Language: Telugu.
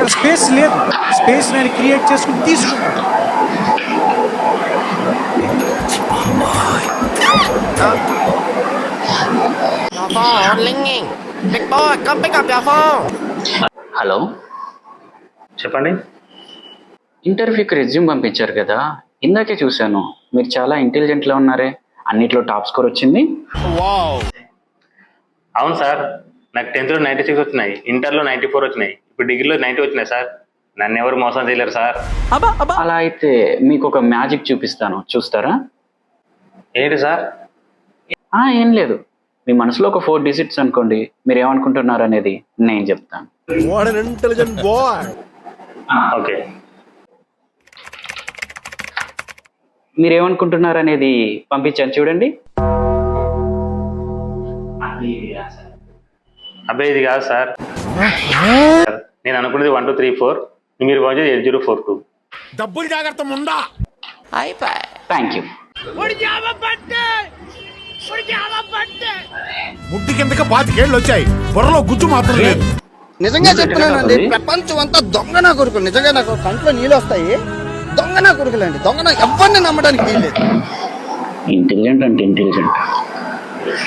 అక్కడ స్పేస్ లేదు, స్పేస్ నేను క్రియేట్ చేసుకుని తీసుకున్నాను. హలో, చెప్పండి. ఇంటర్వ్యూకి రెజ్యూమ్ పంపించారు కదా, ఇందాకే చూశాను. మీరు చాలా ఇంటెలిజెంట్లా ఉన్నారే, అన్నిట్లో టాప్ స్కోర్ వచ్చింది. అవును సార్, నాకు 10th లో 96 వచ్చినాయి, ఇంటర్లో 94 వచ్చినాయి, ఇప్పుడు డిగ్రీలో 90 వచ్చినాయి సార్. నన్ను ఎవరు మోసం చేయలేరు సార్. అలా అయితే మీకు ఒక మ్యాజిక్ చూపిస్తాను, చూస్తారా? ఏంటి సార్? ఏం లేదు, మీ మనసులో ఒక 4 డిజిట్స్ అనుకోండి, మీరు ఏమనుకుంటున్నారు అనేది నేను చెప్తాను. ఓకే. మీరేమనుకుంటున్నారు అనేది పంపించాను చూడండి. అబ్బాయి ఇది కాదు సార్. నేను అనుకున్నది 1 2 3 4, మీరు కొంచెం 8042. డబ్బులు జాగ్రత్త ముందా. Thank you. ముడ్డి కిందకి 25 ఏళ్ళు వచ్చాయి, బుర్రలో గుజ్జు మాత్రం లేదు. నిజంగా చెప్తున్నానండి, ప్రపంచం అంతా దొంగ నా కొడుకులు. నిజంగా నాకు కంట్లో నీళ్ళు వస్తాయి. దొంగ నా కొడుకులండి, దొంగ నా ఎవరిని నమ్మడానికి వీల్లేదు. ఇంటెలిజెంట్ అంటే ఇంటెలిజెంట్.